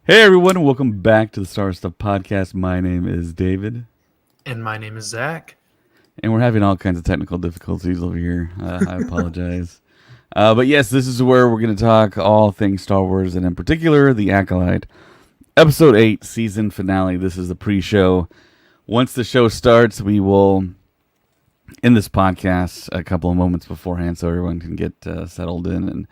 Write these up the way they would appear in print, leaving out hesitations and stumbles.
Hey everyone, welcome back to the Star Stuff Podcast. My name is David, And my name is Zach. and we're having all kinds of technical difficulties over here. I apologize. But yes, this is where we're going to talk all things Star Wars, and in particular, The Acolyte, Episode 8, Season Finale. This is the pre-show. Once the show starts, we will end this podcast a couple of moments beforehand so everyone can get settled in and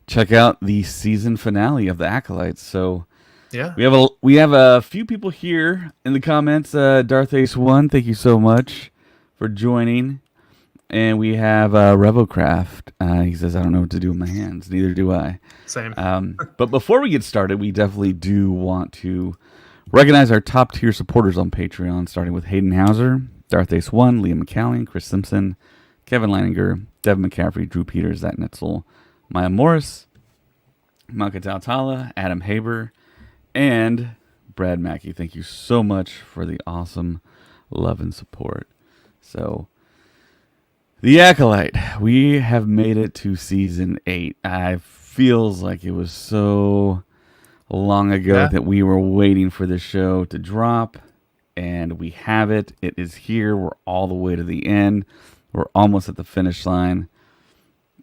check out the season finale of The Acolyte. So... Yeah. We have a few people here in the comments. Darth Ace One, thank you so much for joining, and we have Revocraft. He says, "I don't know what to do with my hands. Neither do I." Same. But before we get started, we definitely do want to recognize our top tier supporters on Patreon, starting with Hayden Hauser, Darth Ace One, Liam McCallion, Chris Simpson, Kevin Leininger, Devin McCaffrey, Drew Peters, Zach Netzel, Maya Morris, Malka Tautala, Adam Haber, and Brad Mackey. Thank you so much for the awesome love and support. So, The Acolyte. We have made it to season 8. I feels like it was so long ago that we were waiting for the show to drop, and we have it. It is here. We're all the way to the end. We're almost at the finish line.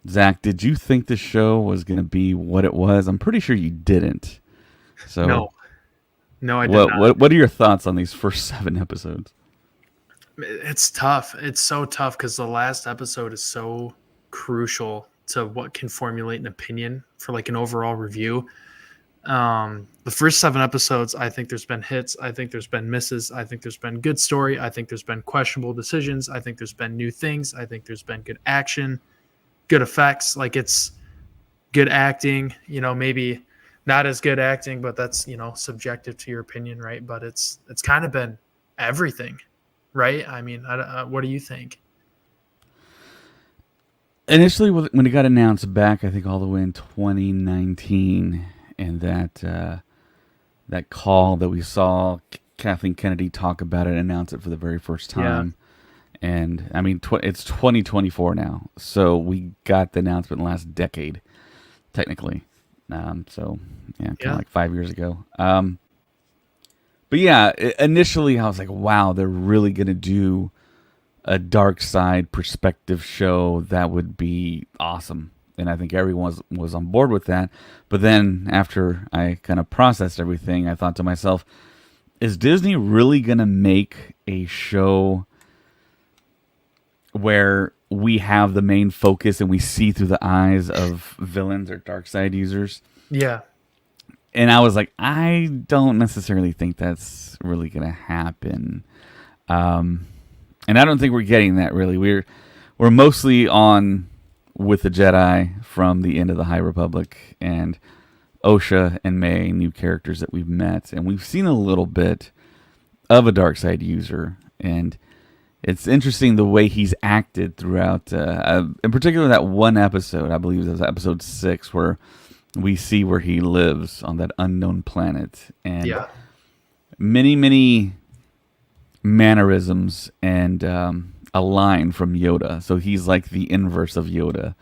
Zach, did you think the show was going to be what it was? I'm pretty sure you didn't. So No, I did not. What are your thoughts on these first 7 episodes? It's tough. It's so tough because the last episode is so crucial to what can formulate an opinion for like an overall review. The first 7 episodes, I think there's been hits. I think there's been misses. I think there's been good story. I think there's been questionable decisions. I think there's been new things. I think there's been good action, good effects. Like it's good acting, maybe not as good acting, but that's, subjective to your opinion, right? But it's kind of been everything, right? I mean, what do you think? Initially, when it got announced back, I think all the way in 2019, and that call that we saw Kathleen Kennedy talk about it, announce it for the very first time. Yeah. And I mean, it's 2024 now, so we got the announcement last decade, technically. So kind of like 5 years ago. But yeah, initially I was like, wow, they're really going to do a dark side perspective show. That would be awesome. And I think everyone was on board with that. But then after I kind of processed everything, I thought to myself, is Disney really going to make a show where we have the main focus and we see through the eyes of villains or dark side users? Yeah. And I was like, I don't necessarily think that's really going to happen. And I don't think we're getting that really. We're mostly on with the Jedi from the end of the High Republic and Osha and May, new characters that we've met. And we've seen a little bit of a dark side user. And it's interesting the way he's acted throughout, in particular that one episode, I believe it was episode 6, where we see where he lives on that unknown planet. And many, many mannerisms and a line from Yoda. So he's like the inverse of Yoda,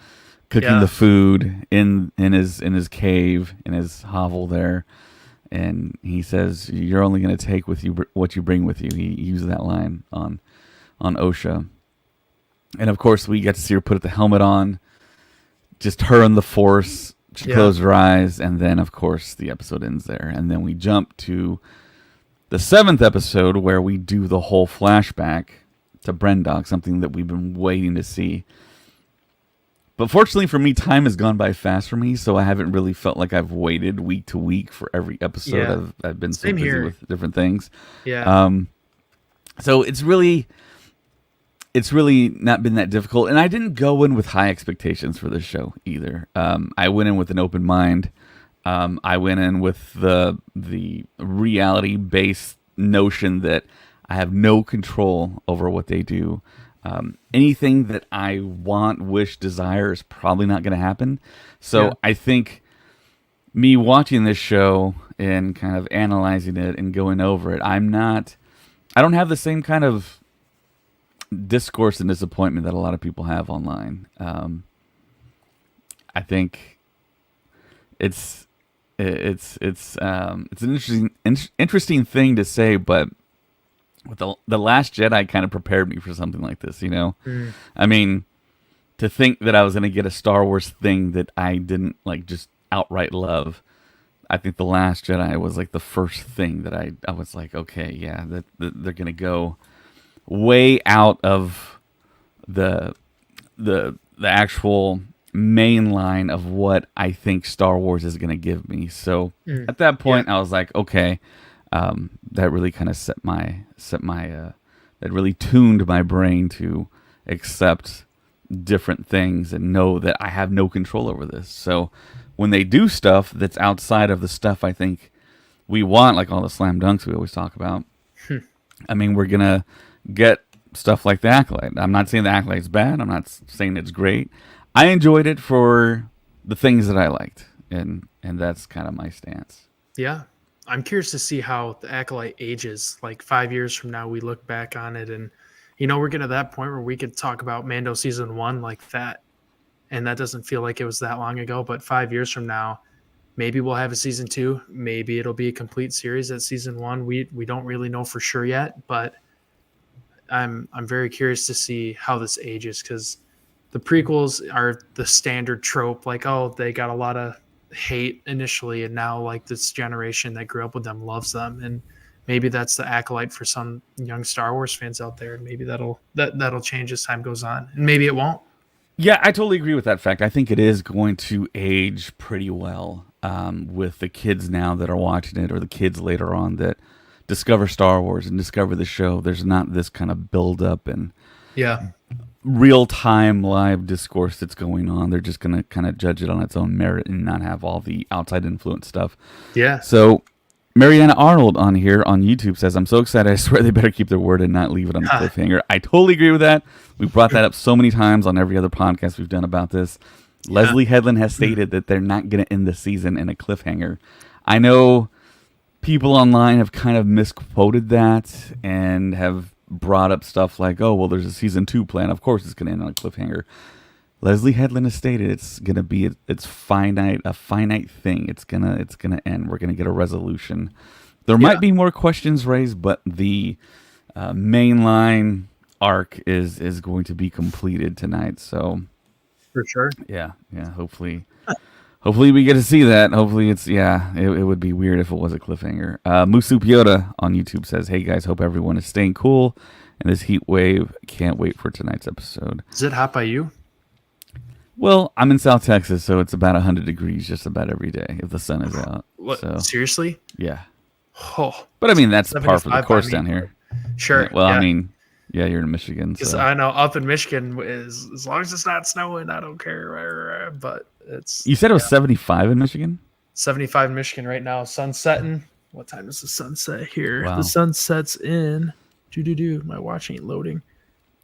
cooking the food in his cave, in his hovel there. And he says, "You're only going to take with you what you bring with you." He used that line on Osha. And of course we get to see her put the helmet on, just her and the Force. She closed her eyes, and then of course the episode ends there. And then we jump to the 7th episode where we do the whole flashback to Brendok, something that we've been waiting to see. But fortunately for me, time has gone by fast for me, so I haven't really felt like I've waited week to week for every episode. Yeah. I've been so Same busy here. with different things. Yeah. So it's really not been that difficult. And I didn't go in with high expectations for this show either. I went in with an open mind. I went in with the reality-based notion that I have no control over what they do. Anything that I want, wish, desire is probably not going to happen. So I think me watching this show and kind of analyzing it and going over it, I don't have the same kind of discourse and disappointment that a lot of people have online. I think it's it's an interesting thing to say, but with the Last Jedi kind of prepared me for something like this. Mm. I mean, to think that I was going to get a Star Wars thing that I didn't like just outright love. I think the Last Jedi was like the first thing that I was like, okay, yeah, that they're going to go way out of the the actual main line of what I think Star Wars is going to give me. So Mm. at that Yeah. point, I was like, okay, that really kind of that really tuned my brain to accept different things and know that I have no control over this. So when they do stuff that's outside of the stuff I think we want, like all the slam dunks we always talk about, I mean, we're gonna get stuff like the Acolyte. I'm not saying the Acolyte's bad. I'm not saying it's great. I enjoyed it for the things that I liked, and that's kind of my stance. Yeah. I'm curious to see how the Acolyte ages. Like 5 years from now, we look back on it and, we're getting to that point where we could talk about Mando season one like that. And that doesn't feel like it was that long ago. But 5 years from now, maybe we'll have a season two. Maybe it'll be a complete series at season one. We don't really know for sure yet, but I'm very curious to see how this ages because the prequels are the standard trope, like, oh, they got a lot of hate initially, and now like this generation that grew up with them loves them, and maybe that's the Acolyte for some young Star Wars fans out there, and maybe that'll change as time goes on, and maybe it won't. Yeah, I totally agree with that fact. I think it is going to age pretty well with the kids now that are watching it, or the kids later on that discover Star Wars and discover the show. There's not this kind of build up and Yeah, real time live discourse that's going on. They're just going to kind of judge it on its own merit and not have all the outside influence stuff. yeah, So, Mariana Arnold on here on YouTube says, I'm so excited. I swear they better keep their word and not leave it on a cliffhanger. I totally agree with that. We've brought that up so many times on every other podcast we've done about this. yeah. Leslie Headland has stated that they're not going to end the season in a cliffhanger. I know people online have kind of misquoted that and have brought up stuff like, oh, well, there's a season 2 plan. Of course it's going to end on a cliffhanger. Leslie Headland has stated it's going to be a finite thing. It's gonna end. We're gonna get a resolution. There Yeah. might be more questions raised, but the mainline arc is going to be completed tonight. So For sure. yeah. Hopefully we get to see that. Hopefully it would be weird if it was a cliffhanger. Musu Piota on YouTube says, hey guys, hope everyone is staying cool in this heat wave. Can't wait for tonight's episode. Is it hot by you? Well, I'm in South Texas, so it's about 100 degrees just about every day if the sun is out. What? So Seriously? yeah, Oh, but I mean that's par for the 75 by course me. down here. sure. Yeah, well, yeah. I mean, yeah, you're in Michigan, Because so I know up in Michigan is as long as it's not snowing, I don't care. But it's you said it was 75 in Michigan. 75 in Michigan right now. Sun setting. What time is the sunset here? Wow. The sun sets in. My watch ain't loading.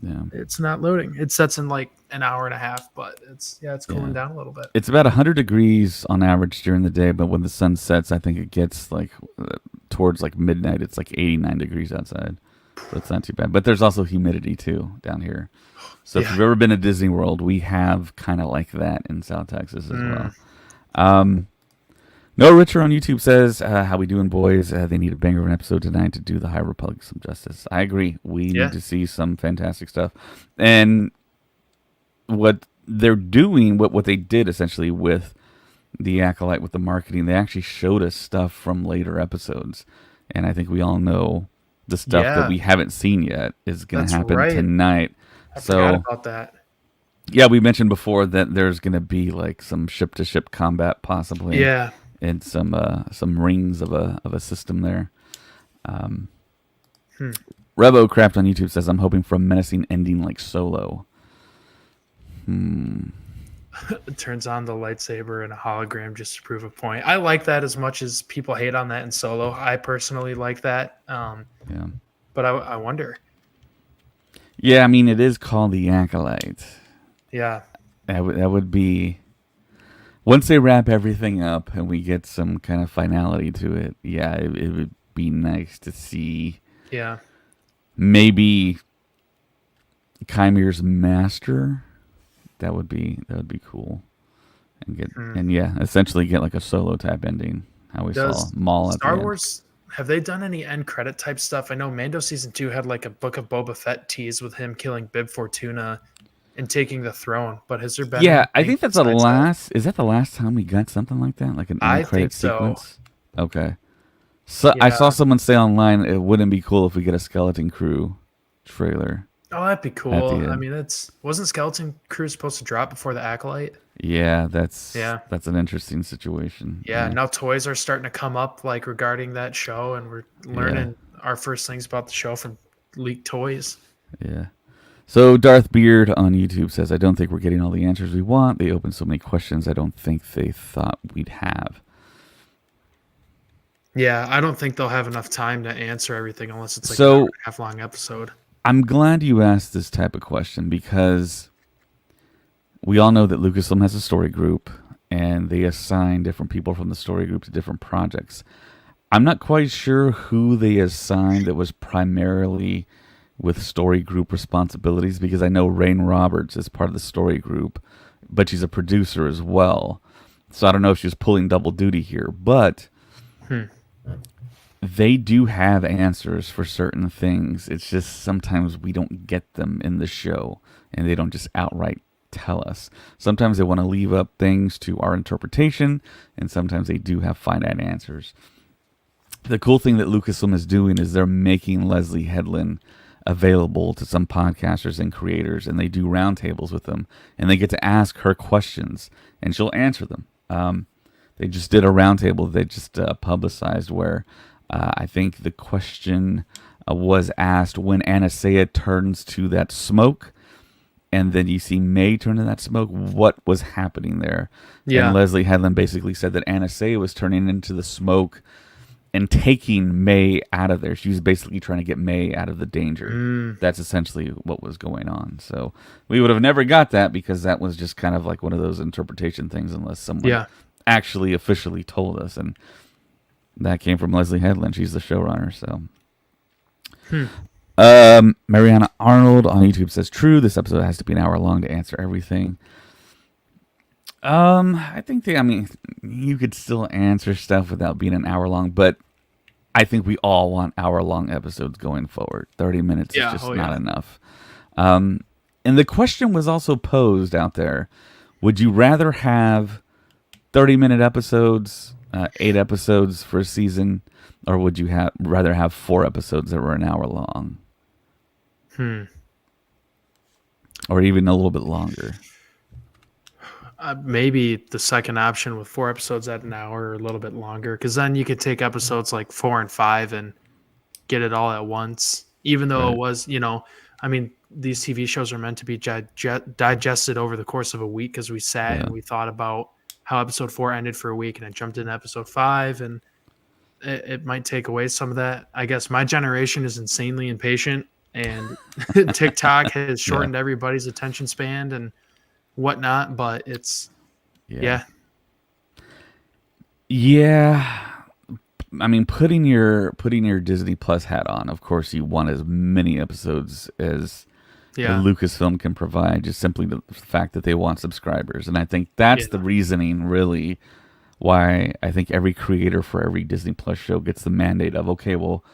Yeah, It's not loading. It sets in like an hour and a half, but it's cooling down a little bit. it's about 100 degrees on average during the day, but when the sun sets, I think it gets like towards like midnight. It's like 89 degrees outside, so it's not too bad. But there's also humidity too down here. So if Yeah. you've ever been to Disney World, we have kind of like that in South Texas as well. Noah Richer on YouTube says, how we doing, boys? They need a banger of an episode tonight to do the High Republic some justice. I agree. We Yeah. need to see some fantastic stuff. And what they're doing, what they did essentially with the Acolyte, with the marketing, they actually showed us stuff from later episodes. And I think we all know the stuff Yeah. that we haven't seen yet is going That's to happen right. tonight. I So forgot about that. yeah, we mentioned before that there's going to be like some ship-to-ship combat possibly. Yeah. And some rings of a system there. Revo Craft on YouTube says, I'm hoping for a menacing ending like Solo. It turns on the lightsaber and a hologram just to prove a point. I like that as much as people hate on that in Solo. I personally like that. Yeah. But I wonder. Yeah, I mean, it is called the Acolyte. Yeah. That would be... Once they wrap everything up and we get some kind of finality to it, yeah, it would be nice to see Yeah. maybe Chimere's master. That would be cool. and essentially get like a solo type ending. How we saw Does Maul at the Star end. Wars have they done any end credit type stuff? I know Mando season 2 had like a Book of Boba Fett tease with him killing Bib Fortuna and taking the throne, but has there been Yeah, I anything think that's the besides that? last. Is that the last time we got something like that, like an end I credit think so. sequence? Okay. So I saw Yeah. someone say online it wouldn't be cool if we get a Skeleton Crew trailer Oh, that'd be at the cool. I end. mean, that's wasn't Skeleton Crew supposed to drop before the Acolyte? Yeah, that's Yeah. that's an interesting situation. Yeah. Now toys are starting to come up like regarding that show, and we're Yeah, learning our first things about the show from leaked toys. yeah. So Darth Beard on YouTube says, "I don't think we're getting all the answers we want. They open so many questions I don't think they thought we'd have." Yeah, I don't think they'll have enough time to answer everything unless it's like an hour So and a half long episode. I'm glad you asked this type of question because we all know that Lucasfilm has a story group and they assign different people from the story group to different projects. I'm not quite sure who they assigned that was primarily with story group responsibilities because I know Rain Roberts is part of the story group, but she's a producer as well. So I don't know if she was pulling double duty here, but they do have answers for certain things. It's just sometimes we don't get them in the show and they don't just outright tell us. Sometimes they want to leave up things to our interpretation, and sometimes they do have finite answers. The cool thing that Lucasfilm is doing is they're making Leslie Headland available to some podcasters and creators, and they do roundtables with them, and they get to ask her questions, and she'll answer them. They just did a roundtable they just publicized where I think the question was asked when Anastasia turns to that smoke, and then you see May turn to that smoke. What was happening there? Yeah. And Leslie Headland basically said that Anastasia was turning into the smoke and taking May out of there. She was basically trying to get May out of the danger. That's essentially what was going on. So we would have never got that because that was just kind of like one of those interpretation things unless someone actually officially told us. And that came from Leslie Headland. She's the showrunner. So Mariana Arnold on YouTube says, "True, this episode has to be an hour long to answer everything." I think you could still answer stuff without being an hour long, but I think we all want hour long episodes going forward. 30 minutes is just not enough. And the question was also posed out there: would you rather have 30-minute episodes, 8 episodes for a season, or would you rather have 4 episodes that were an hour long? Or even a little bit longer. Maybe the second option with 4 episodes at an hour or a little bit longer, because then you could take episodes like 4 and 5 and get it all at once. Even though it was, these TV shows are meant to be digested over the course of a week because we sat and we thought about how episode 4 ended for a week and it jumped into episode 5, and it might take away some of that. I guess my generation is insanely impatient, and TikTok has shortened everybody's attention span and whatnot, but it's yeah. I mean, putting your Disney Plus hat on, of course you want as many episodes as the Lucasfilm can provide, just simply the fact that they want subscribers. And I think that's the reasoning really why I think every creator for every Disney Plus show gets the mandate of, okay, well,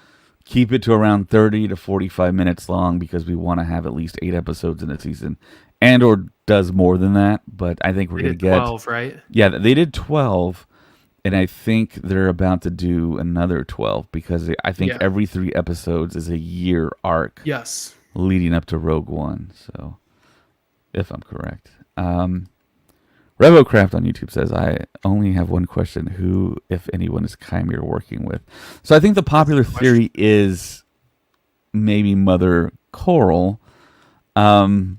keep it to around 30 to 45 minutes long because we want to have at least 8 episodes in a season, and or does more than that. But I think we're going to get 12, right? Yeah, they did 12, and I think they're about to do another 12 because I think every 3 episodes is a year arc. Yes. Leading up to Rogue One. So, if I'm correct. RevoCraft on YouTube says, "I only have one question. Who, if anyone, is Chimera working with?" So I think the popular theory is maybe Mother Coral. But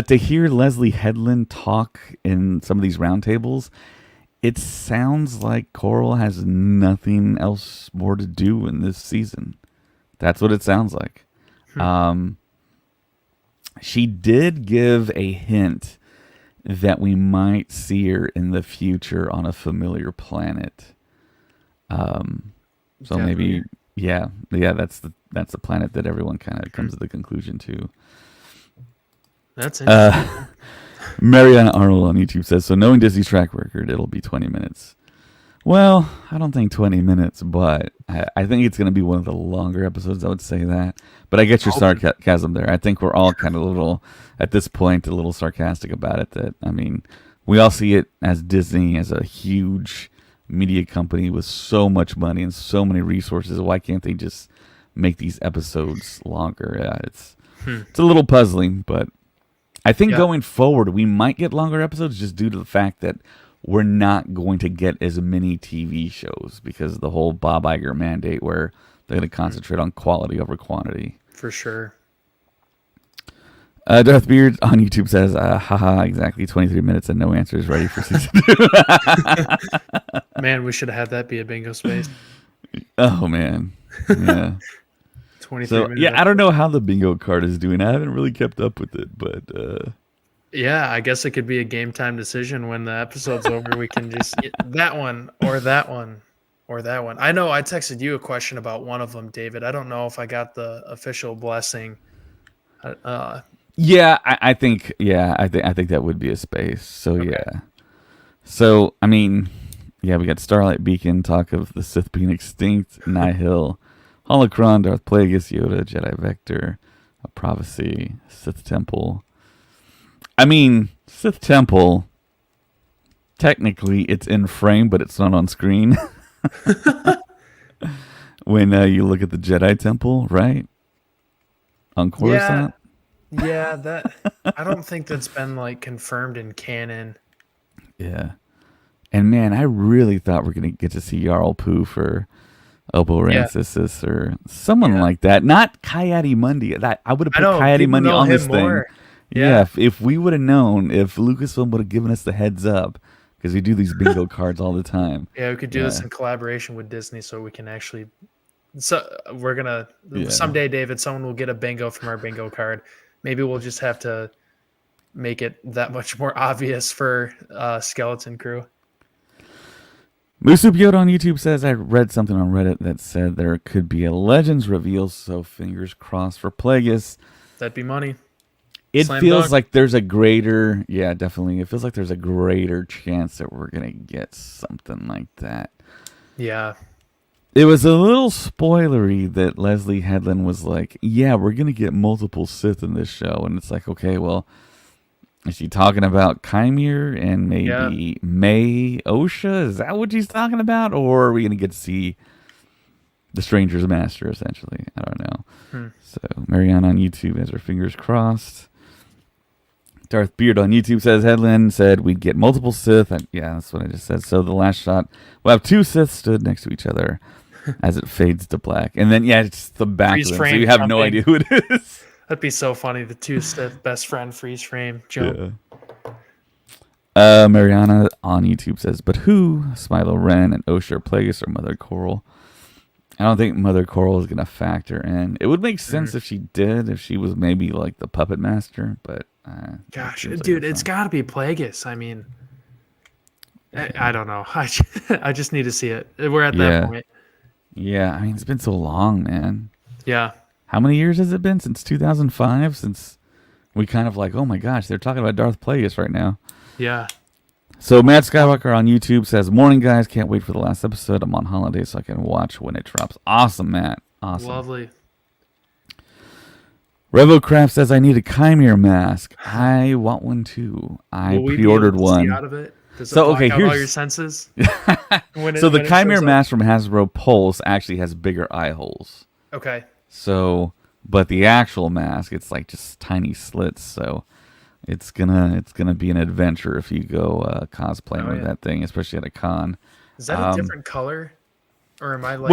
to hear Leslie Headland talk in some of these roundtables, it sounds like Coral has nothing else more to do in this season. That's what it sounds like. She did give a hint that we might see her in the future on a familiar planet. So maybe, that's the planet that everyone kind of comes to the conclusion to. That's interesting. Mariana Arnold on YouTube says, so knowing Disney's track record, it'll be 20 minutes. Well, I don't think 20 minutes, but I think it's going to be one of the longer episodes. I would say that. But I get your sarcasm there. I think we're all kind of at this point, a little sarcastic about it. That, I mean, we all see it as Disney, as a huge media company with so much money and so many resources. Why can't they just make these episodes longer? Yeah, it's a little puzzling, but I think going forward, we might get longer episodes just due to the fact that we're not going to get as many TV shows because of the whole Bob Iger mandate where they're going to concentrate on quality over quantity. For sure. Darth Beard on YouTube says, haha, exactly 23 minutes and no answers ready for season 2. Man, we should have had that be a bingo space. Oh, man. Yeah. 23 minutes. Yeah, I don't know how the bingo card is doing. I haven't really kept up with it, but... yeah, I guess it could be a game time decision when the episode's over. We can just that one or that one or that one. I know I texted you a question about one of them, David. I don't know if I got the official blessing. Yeah, I think that would be a space. So okay. Yeah. So I mean, yeah, we got Starlight Beacon, talk of the Sith being extinct, Nihil, Holocron, Darth Plagueis, Yoda, Jedi Vector, a prophecy, Sith Temple. I mean, Sith Temple, technically it's in frame, but it's not on screen. When you look at the Jedi Temple, right? On Coruscant? Yeah, that I don't think that's been like confirmed in canon. Yeah. And man, I really thought we're going to get to see Jarl Poo for Obo Rancisis or someone like that. Not Coyote Mundi. I would have put Coyote Mundi on this thing. Yeah, if we would have known, if Lucasfilm would have given us the heads up, because we do these bingo cards all the time. Yeah, we could do this in collaboration with Disney so we can actually... So we're going to... Someday, David, someone will get a bingo from our bingo card. Maybe we'll just have to make it that much more obvious for Skeleton Crew. Musup Yoda on YouTube says, I read something on Reddit that said there could be a Legends reveal, so fingers crossed for Plagueis. That'd be money. It feels like there's a greater, definitely. It feels like there's a greater chance that we're going to get something like that. Yeah. It was a little spoilery that Leslie Headland was like, yeah, we're going to get multiple Sith in this show. And it's like, okay, well, is she talking about Chimere and maybe May Osha? Is that what she's talking about? Or are we going to get to see the Stranger's Master, essentially? I don't know. So Marianne on YouTube has her fingers crossed. Darth Beard on YouTube says, Headland said we'd get multiple Sith. Yeah, that's what I just said. So the last shot, we'll have two Siths stood next to each other as it fades to black. And then, it's the back of them, so you have no idea who it is. That'd be so funny. The two Sith best friend freeze frame jump. Yeah. Mariana on YouTube says, but who? Smilo Ren and Osha Plagueis or Mother Coral? I don't think Mother Coral is going to factor in. It would make sense if she did, if she was maybe like the puppet master, but... gosh, dude, it's got to be Plagueis. I mean, I don't know. I just need to see it. We're at that point. Yeah, I mean, it's been so long, man. Yeah. How many years has it been? Since 2005? Since we kind of like, oh my gosh, they're talking about Darth Plagueis right now. Yeah. So Matt Skywalker on YouTube says, morning, guys. Can't wait for the last episode. I'm on holiday, so I can watch when it drops. Awesome, Matt. Awesome. Lovely. RevoCraft says, I need a Chimere mask. I want one, too. I pre-ordered one. Out of it? Does it block out all your senses? So the Chimere mask from Hasbro Pulse actually has bigger eye holes. Okay. So, but the actual mask, it's like just tiny slits. So it's gonna be an adventure if you go cosplaying with that thing, especially at a con. Is that a different color? Or am I like...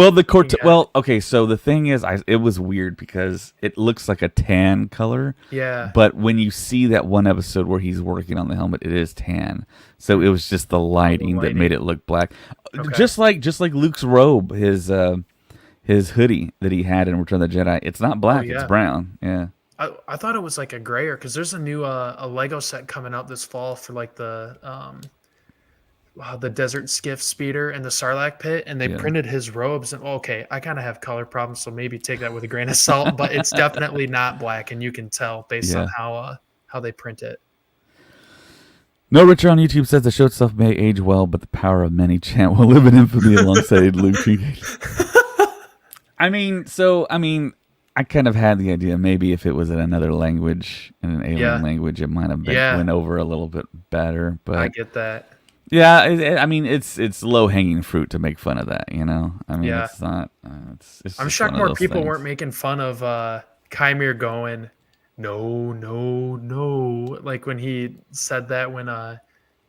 Well, okay, so the thing is, it was weird because it looks like a tan color. Yeah. But when you see that one episode where he's working on the helmet, it is tan. So it was just the lighting that made it look black. Okay. Just like Luke's robe, his hoodie that he had in Return of the Jedi, it's not black, it's brown. Yeah. I thought it was like a grayer because there's a new a Lego set coming out this fall for like the Desert Skiff Speeder and the Sarlacc pit, and they printed his robes. And okay, I kind of have color problems, so maybe take that with a grain of salt. But it's definitely not black, and you can tell based on how they print it. No Richer on YouTube says the show itself may age well, but the power of many chant will live in infamy alongside Luke Kincaid. I mean, I kind of had the idea maybe if it was in another language, in an alien language, it might have been went over a little bit better. But I get that. Yeah, I mean, it's low hanging fruit to make fun of that, you know. I mean, it's not. It's I'm just shocked one of more those people things. weren't making fun of Kymir going, no, no, no. Like when he said that when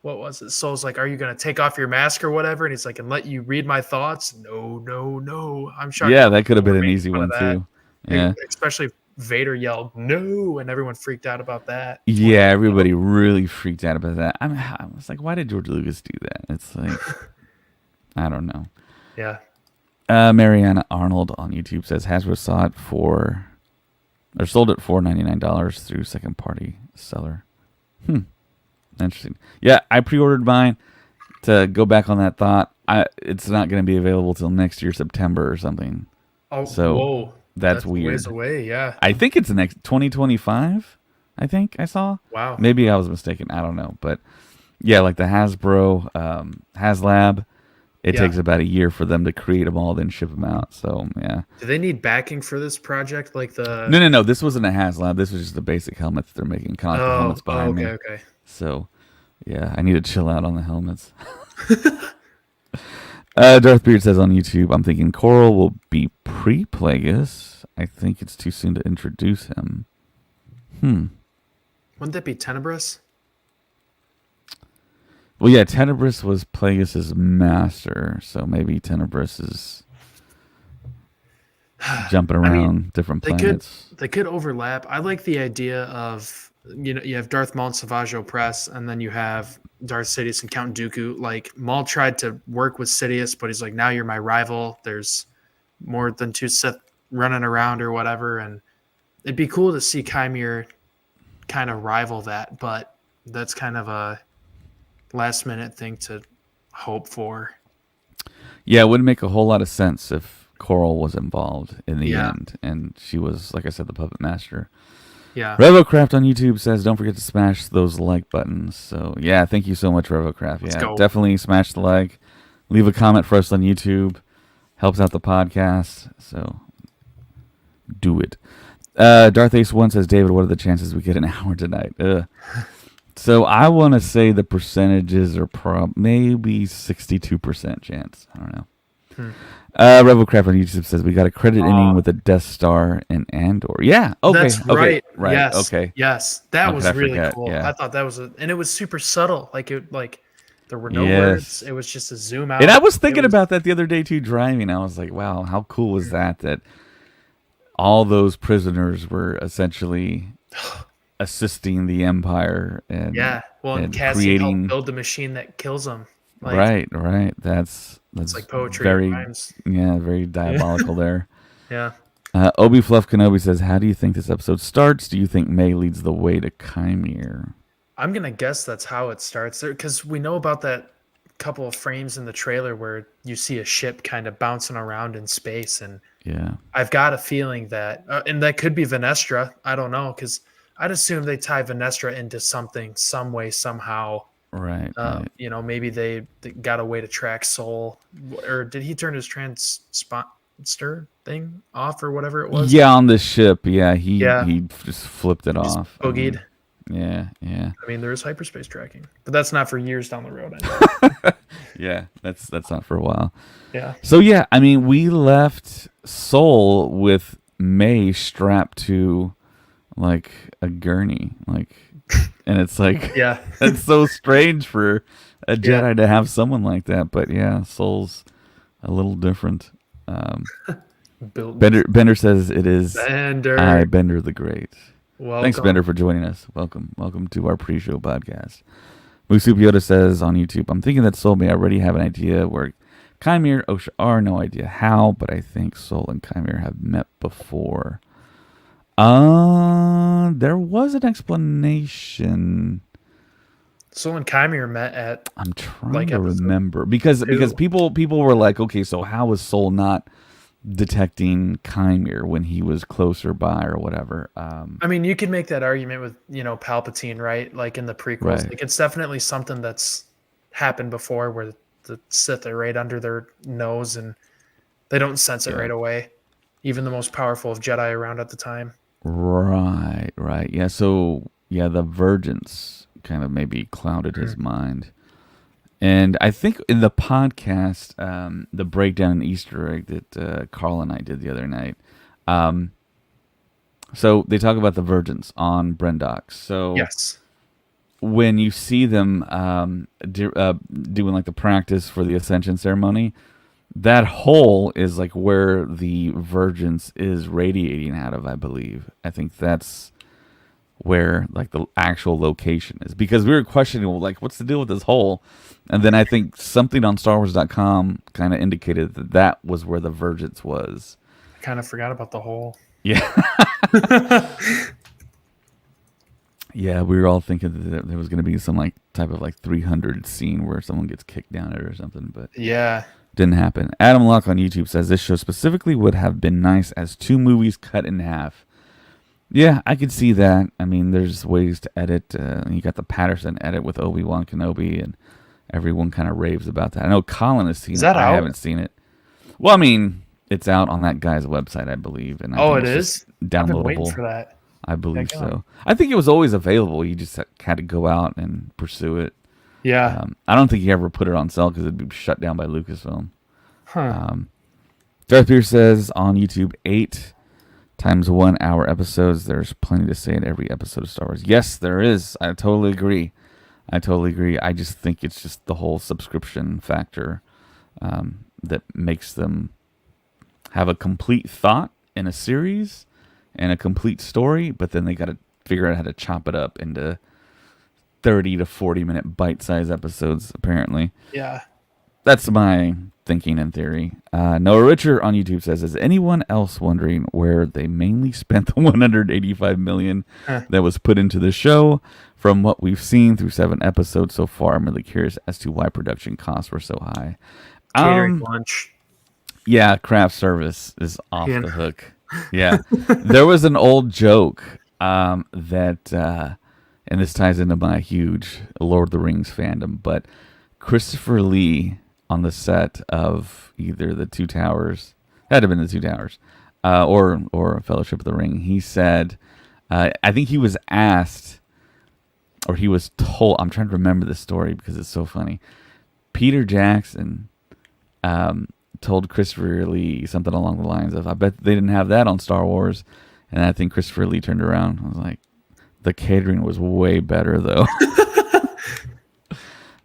what was it? Soul's like, are you gonna take off your mask or whatever? And he's like, and let you read my thoughts? No, no, no. I'm shocked. Yeah, More that could have people been were an making easy fun of one that. too. Yeah, Especially Vader yelled no, and everyone freaked out about that. yeah, everybody really freaked out about that. I was like, why did George Lucas do that? It's like, I don't know. Yeah. Mariana Arnold on YouTube says Hasbro sold it for $99 through second party seller. Interesting. Yeah, I pre-ordered mine. To go back on that thought, it's not going to be available till next year September or something. Oh, so whoa. that's a weird. ways away, yeah. I think it's next 2025. I think I saw. Wow. Maybe I was mistaken. I don't know, but yeah, like the Hasbro HasLab, it takes about a year for them to create them all, then ship them out. So yeah. Do they need backing for this project? Like the No. This wasn't a HasLab. This was just the basic helmet that they're making. Kind of like the helmets behind me. Okay. So yeah, I need to chill out on the helmets. Darth Beard says on YouTube, I'm thinking Coral will be pre-Plagueis. I think it's too soon to introduce him. Wouldn't that be Tenebris? Well, yeah, Tenebris was Plagueis' master, so maybe Tenebris is jumping around different planets. They could overlap. I like the idea of, you have Darth Maul and Savage Opress, and then you have Darth Sidious and Count Dooku. Like, Maul tried to work with Sidious, but he's like, now you're my rival. There's more than two Sith running around or whatever, and it'd be cool to see Kymir kind of rival that, but that's kind of a last-minute thing to hope for. Yeah, it wouldn't make a whole lot of sense if Coral was involved in the end, and she was, like I said, the puppet master. Yeah. RevoCraft on YouTube says, don't forget to smash those like buttons. So, yeah, thank you so much, RevoCraft. Yeah, definitely smash the like. Leave a comment for us on YouTube. Helps out the podcast. So, do it. Darth Ace 1 says, David, what are the chances we get an hour tonight? So, I want to say the percentages are maybe 62% chance. I don't know. RevoCraft on YouTube says we got a credit inning with the Death Star and Andor. Yeah, okay, that's right. Right. Yes, okay. Yes, that was really cool. Yeah. I thought that was and it was super subtle. Like there were no words. It was just a zoom out. And I was thinking about that the other day too, driving. I was like, wow, how cool was that? That all those prisoners were essentially assisting the Empire and and Cassie helped build the machine that kills them. Right. That's like poetry. Very diabolical there. Yeah. Obi Fluff Kenobi says, how do you think this episode starts? Do you think May leads the way to Kymir? I'm going to guess that's how it starts there, because we know about that couple of frames in the trailer where you see a ship kind of bouncing around in space. And I've got a feeling that, and that could be Venestra. I don't know, because I'd assume they tie Venestra into something, some way, somehow. Right. Maybe they got a way to track Soul, or did he turn his transponder thing off or whatever it was? Yeah, on the ship. Yeah, he just flipped it off. Boogied. Yeah. I mean, there is hyperspace tracking, but that's not for years down the road. Yeah, that's not for a while. Yeah. So yeah, I mean, we left Soul with May strapped to like a gurney, and it's like, it's so strange for a Jedi to have someone like that. But yeah, Soul's a little different. Bender says it is Bender the Great. Welcome. Thanks, Bender, for joining us. Welcome to our pre-show podcast. Musup Yoda says on YouTube, I'm thinking that Soul may already have an idea where Kymir, Osha are, no idea how, but I think Soul and Kymir have met before. There was an explanation. Soul and Kymir met at. I'm trying to remember because people were like, okay, so how is Soul not detecting Chimere when he was closer by or whatever. I mean, you could make that argument with, Palpatine, right? Like in the prequels. Right. Like it's definitely something that's happened before where the Sith are right under their nose and they don't sense it Yeah. right away. Even the most powerful of Jedi around at the time. Right. Right. Yeah. So yeah, the Virgins kind of maybe clouded his mind. And I think in the podcast, the breakdown and Easter egg that Carl and I did the other night, so they talk about the Virgins on Brendox. So Yes. when you see them doing like the practice for the Ascension ceremony, that hole is like where the Virgins is radiating out of, I believe. I think that's where like the actual location is, because we were questioning, well, like, what's the deal with this hole? And then I think something on StarWars.com kind of indicated that that was where the Virgins was. I kind of forgot about the whole. Yeah. Yeah, we were all thinking that there was going to be some like type of like 300 scene where someone gets kicked down it or something, but Yeah. didn't happen. Adam Locke on YouTube says this show specifically would have been nice as 2 movies cut in half. Yeah, I could see that. I mean, there's ways to edit. You got the Patterson edit with Obi-Wan Kenobi, and everyone kind of raves about that. I know Colin has seen Is it. that I out? haven't seen it. Well, I mean, it's out on that guy's website, I believe. And I Oh, think it it's is? just I've been waiting downloadable. for that. I believe Heck yeah. so. I think it was always available. You just had to go out and pursue it. Yeah. I don't think he ever put it on sale because it'd be shut down by Lucasfilm. Huh. Darth Pierce says on YouTube, 8 times 1 hour episodes. There's plenty to say in every episode of Star Wars. Yes, there is. I totally agree. I just think it's just the whole subscription factor that makes them have a complete thought in a series and a complete story, but then they got to figure out how to chop it up into 30 to 40-minute bite-sized episodes, apparently. Yeah. That's my thinking and theory. Noah Richer on YouTube says, is anyone else wondering where they mainly spent the $185 million that was put into the show? From what we've seen through 7 episodes so far, I'm really curious as to why production costs were so high. Catering lunch. Yeah, craft service is off the hook. Yeah. There was an old joke that, and this ties into my huge Lord of the Rings fandom, but Christopher Lee on the set of either the Two Towers, had to have been the Two Towers, or Fellowship of the Ring, he said, I think he was asked, or he was told, I'm trying to remember the story because it's so funny. Peter Jackson told Christopher Lee something along the lines of, I bet they didn't have that on Star Wars. And I think Christopher Lee turned around. I was like, the catering was way better, though.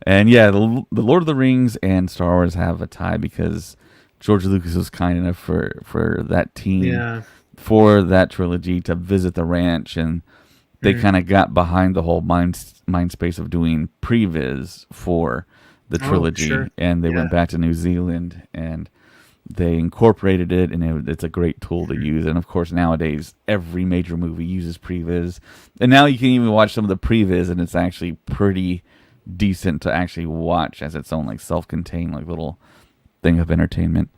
And yeah, the Lord of the Rings and Star Wars have a tie because George Lucas was kind enough for that team, for that trilogy, to visit the ranch, and they kind of got behind the whole mind space of doing previs for the trilogy, and they went back to New Zealand and they incorporated it, and it's a great tool to use. And of course, nowadays every major movie uses previs, and now you can even watch some of the previs, and it's actually pretty decent to actually watch as its own like self-contained like little thing of entertainment.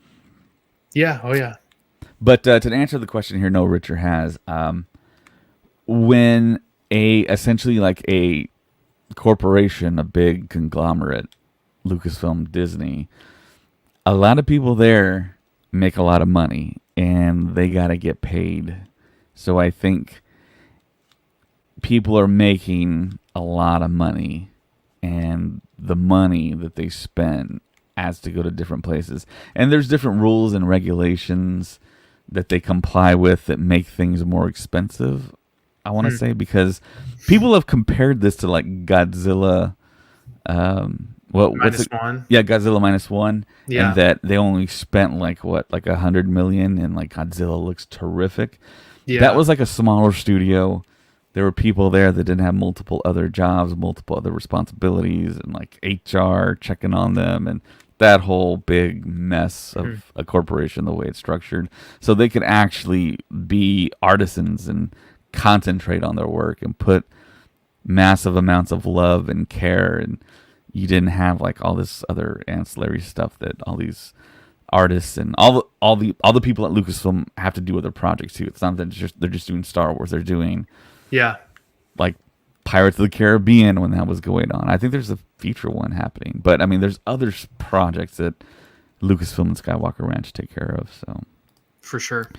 Yeah. Oh yeah. But to answer the question here, no Richard has, when essentially like a corporation, a big conglomerate, Lucasfilm, Disney, a lot of people there make a lot of money and they got to get paid. So I think people are making a lot of money, and the money that they spend has to go to different places. And there's different rules and regulations that they comply with that make things more expensive, I want to say, because people have compared this to like Godzilla. -1. Yeah, Godzilla -1. Yeah. And that they only spent like $100 million, and like Godzilla looks terrific. Yeah. That was like a smaller studio. There were people there that didn't have multiple other jobs, multiple other responsibilities, and like HR checking on them, and that whole big mess of a corporation, the way it's structured. So they could actually be artisans and concentrate on their work and put massive amounts of love and care, and you didn't have like all this other ancillary stuff that all these artists and all the people at Lucasfilm have to do other projects too. It's not that they're just doing Star Wars. They're doing like Pirates of the Caribbean when that was going on. I think there's a future one happening, but I mean, there's other projects that Lucasfilm and Skywalker Ranch take care of. So for sure.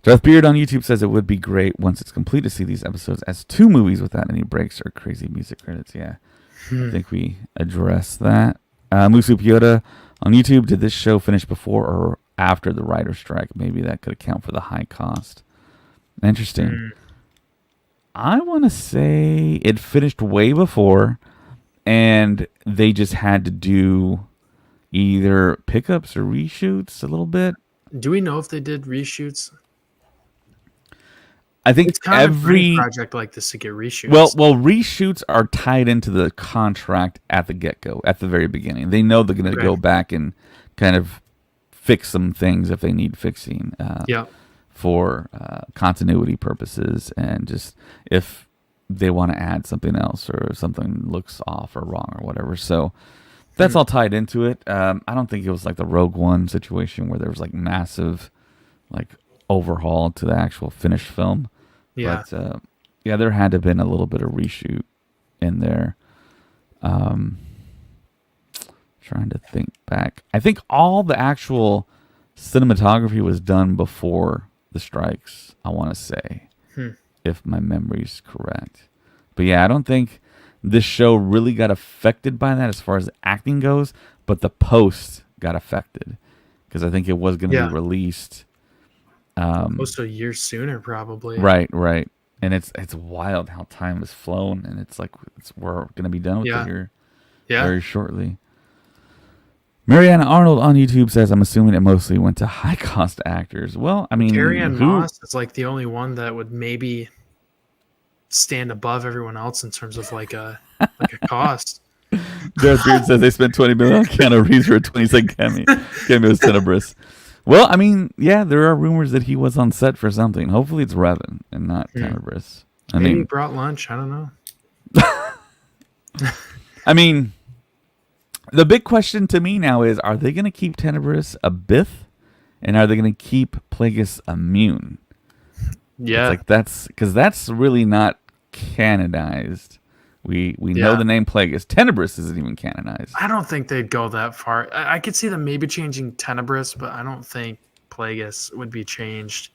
Darth Beard on YouTube says it would be great once it's complete to see these episodes as 2 movies without any breaks or crazy music credits. Yeah, I think we addressed that. Musu Yoda on YouTube, did this show finish before or after the writer's strike? Maybe that could account for the high cost. Interesting. I want to say it finished way before, and they just had to do either pickups or reshoots a little bit. Do we know if they did reshoots? I think it's kind of a project like this to get reshoots. Well, reshoots are tied into the contract at the get-go, at the very beginning. They know they're going to go back and kind of fix some things if they need fixing. For continuity purposes, and just if they want to add something else or something looks off or wrong or whatever. So that's all tied into it. I don't think it was like the Rogue One situation where there was like massive like overhaul to the actual finished film. Yeah. But there had to have been a little bit of reshoot in there. Trying to think back. I think all the actual cinematography was done before the strikes, I want to say, if my memory's correct. But yeah, I don't think this show really got affected by that as far as acting goes, but the post got affected because I think it was going to be released close to a year sooner, probably. Right. And it's wild how time has flown, and it's like we're going to be done with it here very shortly. Mariana Arnold on YouTube says, I'm assuming it mostly went to high-cost actors. Well, I mean... Carrie-Ann Moss is like the only one that would maybe stand above everyone else in terms of like a cost. Darth Beard says they spent $20 million on Keanu Reeves for a 20-second cameo as Tenebris. Well, I mean, yeah, there are rumors that he was on set for something. Hopefully it's Revan and not Tenebris. Maybe he brought lunch. I don't know. I mean... The big question to me now is, are they going to keep Tenebris a Bith? And are they going to keep Plagueis immune? Yeah. It's like because that's really not canonized. We know the name Plagueis. Tenebris isn't even canonized. I don't think they'd go that far. I could see them maybe changing Tenebris, but I don't think Plagueis would be changed.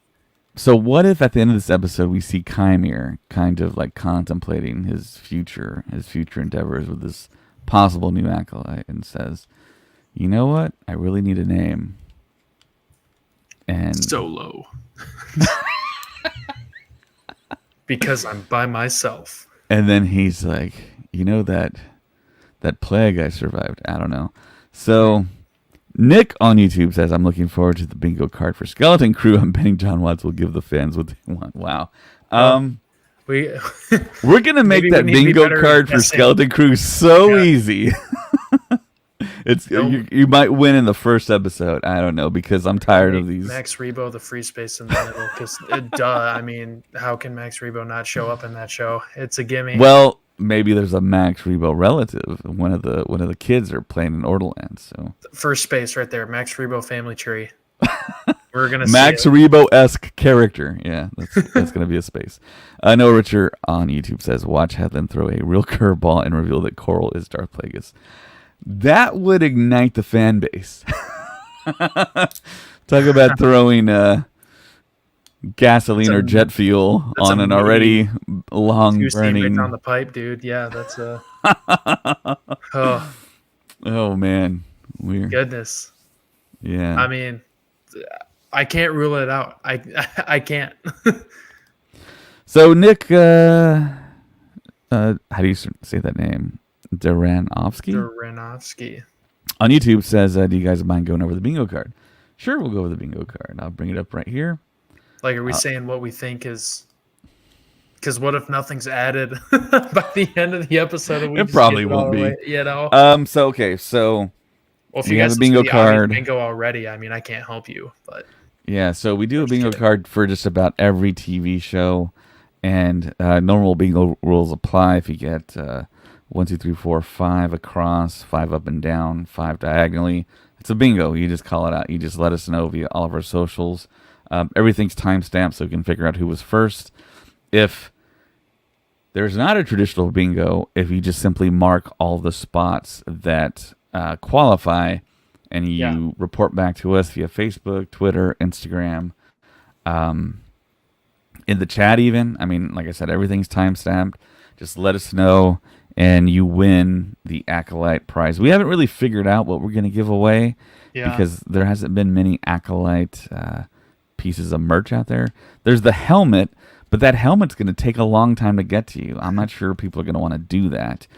So what if at the end of this episode we see Chimere kind of like contemplating his future endeavors with this possible new acolyte and says, you know what? I really need a name. And Solo. Because I'm by myself. And then he's like, you know that plague I survived? I don't know. So Nick on YouTube says, I'm looking forward to the bingo card for Skeleton Crew. I'm betting John Watts will give the fans what they want. Wow. We're gonna make that bingo card for Skeleton Crew so easy. You might win in the first episode. I don't know, because I'm tired of these. Max Rebo, the free space in the middle, because I mean, how can Max Rebo not show up in that show? It's a gimme. Well, maybe there's a Max Rebo relative. One of the kids are playing in Orderland. So first space right there, Max Rebo family tree. We're gonna Max Rebo-esque character. Yeah, that's gonna be a space. I know Richard on YouTube says, watch Headland throw a real curveball and reveal that Coral is Darth Plagueis. That would ignite the fan base. Talk about throwing gasoline or jet fuel on an already long burning on the pipe, dude. Yeah, that's oh man, weird. Goodness. Yeah. I mean, I can't rule it out. I can't. So Nick, how do you say that name? Daranovsky on YouTube says, do you guys mind going over the bingo card? Sure, we'll go over the bingo card. I'll bring it up right here. Like, are we saying what we think is? Because what if nothing's added by the end of the episode? And it probably won't be. You know. So well, if you have guys a bingo card. Bingo already. I mean, I can't help you, but yeah. So we do a bingo card for just about every TV show, and normal bingo rules apply if you get 1, 2, 3, 4, 5 across, 5 up and down, 5 diagonally. It's a bingo. You just call it out. You just let us know via all of our socials. Everything's timestamped so we can figure out who was first. If there's not a traditional bingo, if you just simply mark all the spots that qualify and you report back to us via Facebook, Twitter, Instagram, in the chat even. I mean, like I said, everything's timestamped. Just let us know, and you win the ACOLYTE prize. We haven't really figured out what we're going to give away because there hasn't been many ACOLYTE pieces of merch out there. There's the helmet, but that helmet's going to take a long time to get to you. I'm not sure people are going to want to do that.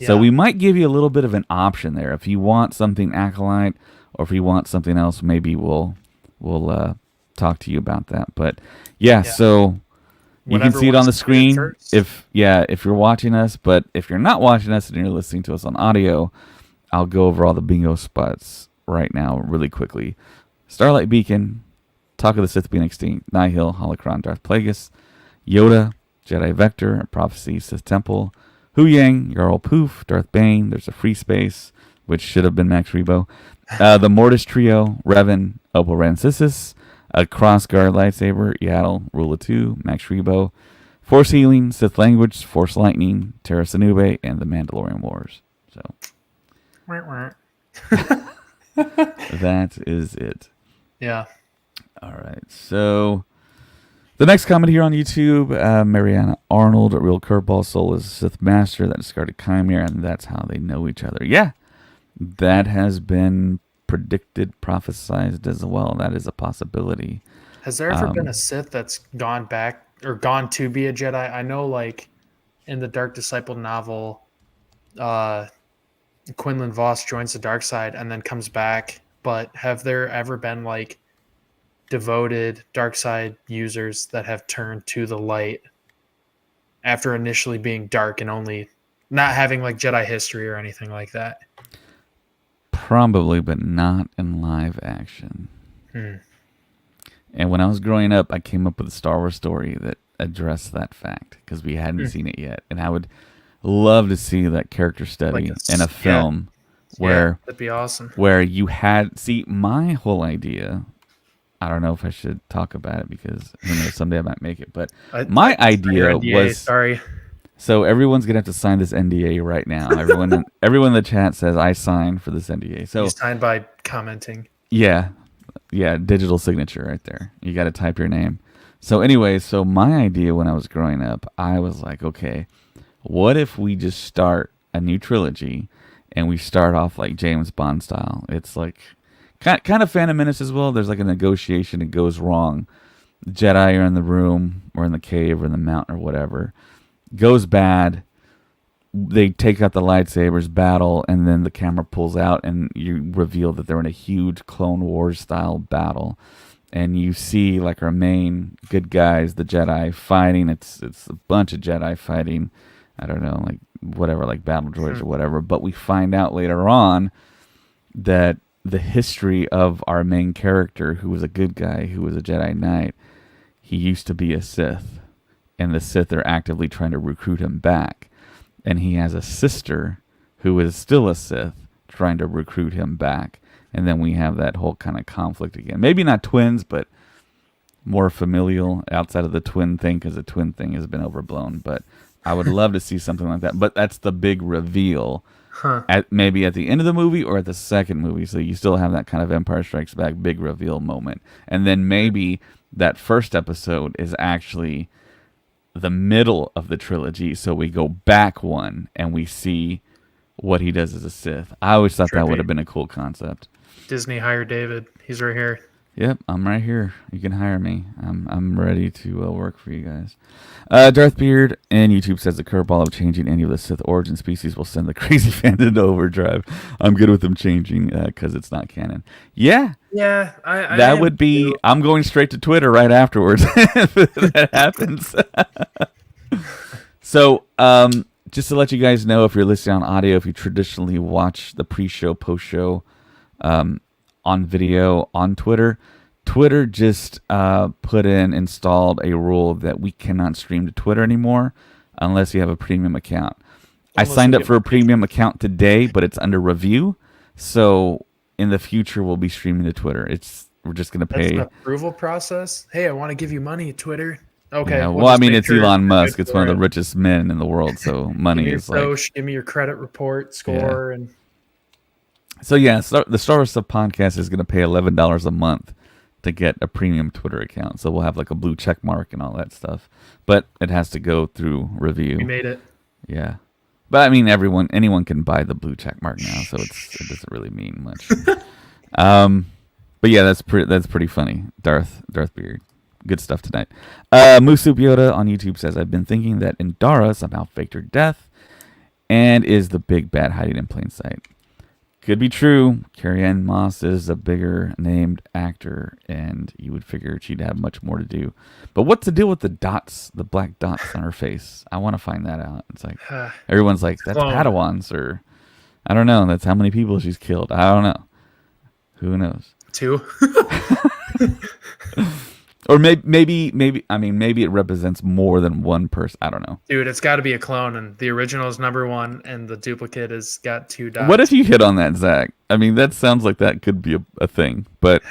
So we might give you a little bit of an option there. If you want something ACOLYTE or if you want something else, maybe we'll talk to you about that. But so you can see it on the screen if you're watching us, but if you're not watching us and you're listening to us on audio, I'll go over all the bingo spots right now really quickly. Starlight Beacon, Talk of the Sith being extinct, Nihil, Holocron, Darth Plagueis, Yoda, Jedi Vector, Prophecy, Sith Temple, Hu Yang, Jarl Poof, Darth Bane, there's a free space, which should have been Max Rebo, the Mortis Trio, Revan, Opal Rancisis, a Crossguard Lightsaber, Yaddle, Rule of 2, Max Rebo, Force Healing, Sith Language, Force Lightning, Terra Sanube, and the Mandalorian Wars. So that is it. Yeah. All right. So the next comment here on YouTube, Mariana Arnold, a real curveball soul is a Sith Master that discarded Chimera, and that's how they know each other. Yeah, that has been predicted, prophesized as well. That is a possibility. Has there ever been a Sith that's gone back or gone to be a Jedi? I know, like in the Dark Disciple novel, Quinlan Voss joins the dark side and then comes back. But have there ever been like devoted dark side users that have turned to the light after initially being dark and only not having like Jedi history or anything like that? Probably, but not in live action. And when I was growing up, I came up with a Star Wars story that addressed that fact because we hadn't seen it yet. And I would love to see that character study in a film where that'd be awesome. Where you had my whole idea. I don't know if I should talk about it because someday I might make it. But my idea was sorry. So everyone's gonna have to sign this NDA right now. Everyone in the chat says I signed for this NDA. So you signed by commenting. Yeah, digital signature right there. You got to type your name. So anyway, my idea when I was growing up, I was like, okay, what if we just start a new trilogy and we start off like James Bond style? It's like kind of Phantom Menace as well. There's like a negotiation. It goes wrong. The Jedi are in the room or in the cave or in the mountain or whatever. Goes bad. They take out the lightsabers, battle, and then the camera pulls out and you reveal that they're in a huge Clone Wars style battle. And you see like our main good guys, the Jedi, fighting. It's a bunch of Jedi fighting. I don't know, like whatever, like battle droids or whatever. But we find out later on that the history of our main character, who was a good guy, who was a Jedi Knight, he used to be a Sith. And the Sith are actively trying to recruit him back. And he has a sister who is still a Sith trying to recruit him back. And then we have that whole kind of conflict again. Maybe not twins, but more familial outside of the twin thing, because the twin thing has been overblown. But I would love to see something like that. But that's the big reveal, maybe at the end of the movie or at the second movie. So you still have that kind of Empire Strikes Back big reveal moment. And then maybe that first episode is actually the middle of the trilogy. So we go back one and we see what he does as a Sith. I always thought that would have been a cool concept. Disney, hire David. He's right here. Yep, I'm right here. You can hire me. I'm ready to work for you guys. Darth Beard and YouTube says the curveball of changing any of the Sith origin species will send the crazy fan into overdrive. I'm good with them changing because it's not canon. Yeah. Yeah. That would be. Too. I'm going straight to Twitter right afterwards if that happens. So, just to let you guys know, if you're listening on audio, if you traditionally watch the pre-show, post-show on video on Twitter, Twitter just installed a rule that we cannot stream to Twitter anymore unless you have a premium account. I Unless signed we up get for a more premium account today, but it's under review. So in the future, we'll be streaming to Twitter. We're just gonna That's an pay. approval process. Hey, I want to give you money, Twitter. Okay, Yeah. we'll Well, I just mean, make it's sure Elon you're good Musk. It's one for of the it. richest men in the world. So Give money me your is like. Soch, give me your credit report score, and So yeah, the Star Wars Stuff podcast is gonna pay $11 a month to get a premium Twitter account. So we'll have like a blue check mark and all that stuff. But it has to go through we review. made it. Yeah. But I mean, anyone can buy the blue check mark now, so it doesn't really mean much. But yeah, that's pretty funny. Darth Beard, good stuff tonight. Musup Yoda on YouTube says, "I've been thinking that Indara somehow faked her death, and is the big bad hiding in plain sight. Could be true. Carrie-Anne Moss is a bigger named actor, and you would figure she'd have much more to do. But what's the deal with the dots, the black dots on her face? I want to find that out. It's like everyone's like, that's Clone. Padawans, or I don't know. That's how many people she's killed. I don't know. Who knows? 2. Or maybe it represents more than one person. I don't know. Dude, it's got to be a clone, and the original is number 1, and the duplicate has got 2 dots. What if you hit on that, Zach? I mean, that sounds like that could be a thing, but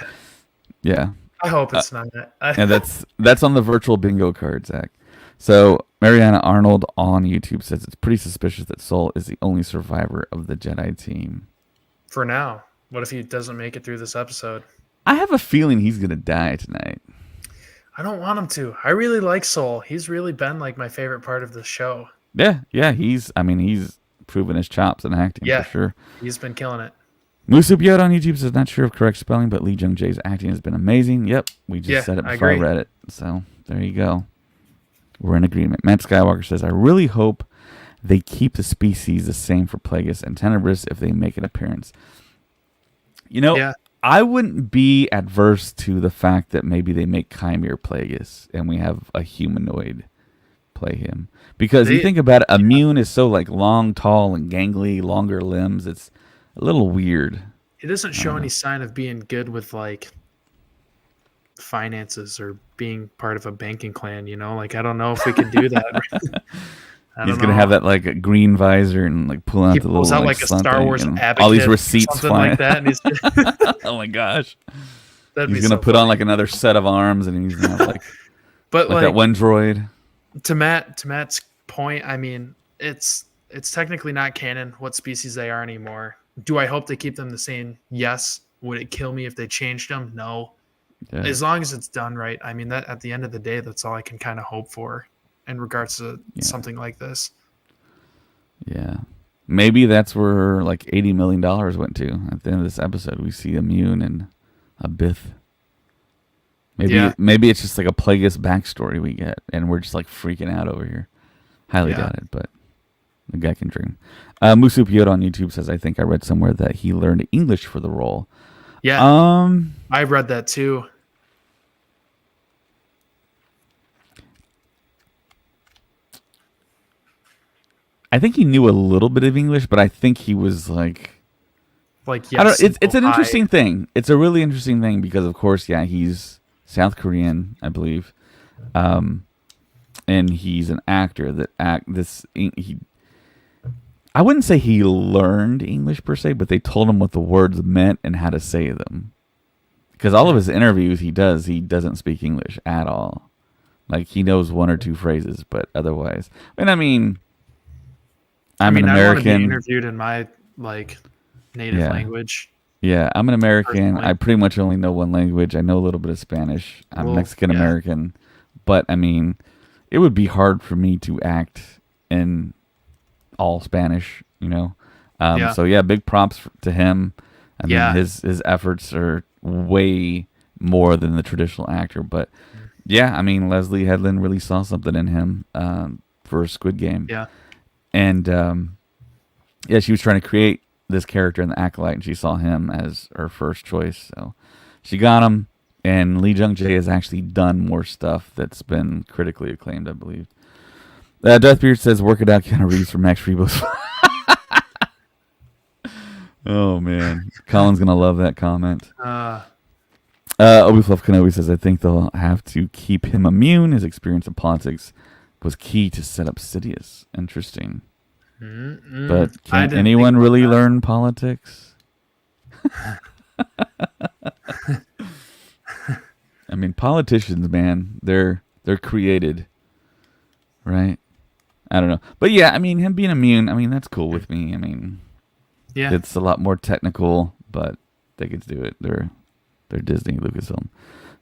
yeah. I hope it's not. And that's on the virtual bingo card, Zach. So Mariana Arnold on YouTube says it's pretty suspicious that Sol is the only survivor of the Jedi team. For now. What if he doesn't make it through this episode? I have a feeling he's gonna die tonight. I don't want him to. I really like Sol. He's really been like my favorite part of the show. Yeah. He's proven his chops in acting for sure. He's been killing it. Musup Yoda on YouTube says not sure of correct spelling, but Lee Jung Jae's acting has been amazing. Yep, we just said it before I read it. So there you go. We're in agreement. Matt Skywalker says, I really hope they keep the species the same for Plagueis and Tenebris if they make an appearance. You know, I wouldn't be adverse to the fact that maybe they make Chimere Plagueis and we have a humanoid play him. Because you think about it, Immune is so like long, tall, and gangly, longer limbs. It's a little weird. He doesn't show any sign of being good with like finances or being part of a banking clan, you know? Like, I don't know if we could do that. He's going to have that like a green visor and like pull out the little out like a Star Wars advocate, all these receipts flying. Like that. And he's oh my gosh. He's going to put on like another set of arms and he's going to have like, but like that one droid. To Matt's point, I mean, it's technically not canon what species they are anymore. Do I hope they keep them the same? Yes. Would it kill me if they changed them? No. Yeah. As long as it's done right. I mean, that at the end of the day, that's all I can kind of hope for in regards to something like this. Yeah. Maybe that's where like $80 million went to at the end of this episode. We see Immune and a Bith. Maybe it's just like a Plagueis backstory we get, and we're just like freaking out over here. Highly doubt it, but the guy can dream. Musup Yoda on YouTube says, I think I read somewhere that he learned English for the role. Yeah. I read that too. I think he knew a little bit of English, but I think he was like yes. I don't. It's an interesting thing. It's a really interesting thing because, of course, he's South Korean, I believe, and he's an actor that I wouldn't say he learned English per se, but they told him what the words meant and how to say them. Because all of his interviews he doesn't speak English at all. Like he knows one or two phrases, but otherwise, and I'm an American. I want to be interviewed in my native language. Yeah, I'm an American. Personally. I pretty much only know one language. I know a little bit of Spanish. I'm Mexican American, but it would be hard for me to act in all Spanish, you know. So big props to him. I mean, his efforts are way more than the traditional actor, but Leslie Headland really saw something in him for Squid Game. Yeah. And she was trying to create this character in the Acolyte, and she saw him as her first choice. So she got him, and Lee Jung Jae has actually done more stuff that's been critically acclaimed, I believe. Darth Beard says, work it out, Keanu Reeves for Max Rebo's. Oh, man. Colin's going to love that comment. Obi-Fluff Kenobi says, I think they'll have to keep him immune. His experience in politics was key to set up Sidious. Interesting. But I can didn't think anyone about really that. learn politics? I mean, politicians, man, they're created, right? I don't know, but yeah, I mean, him being immune, I mean, that's cool with me. I mean, Yeah. it's a lot more technical, but they get to do it. They're Disney, Lucasfilm.